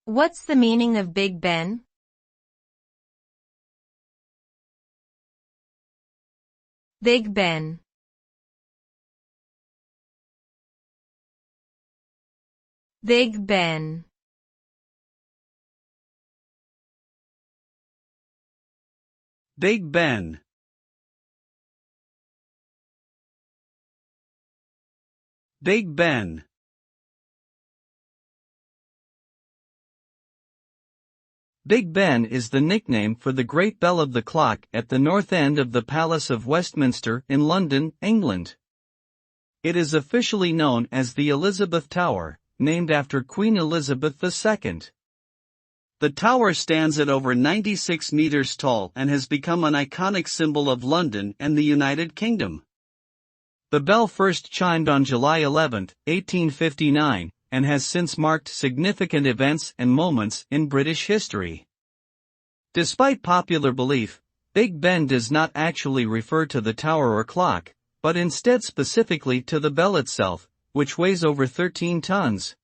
What's the meaning of Big Ben? Big Ben. Big Ben. Big Ben. Big Ben. Big Ben is the nickname for the great bell of the clock at the north end of the Palace of Westminster in London, England. It is officially known as the Elizabeth Tower, named after Queen Elizabeth II. The tower stands at over 96 meters tall and has become an iconic symbol of London and the United Kingdom. The bell first chimed on July 11, 1859, and has since marked significant events and moments in British history. Despite popular belief, Big Ben does not actually refer to the tower or clock, but instead specifically to the bell itself, which weighs over 13 tons.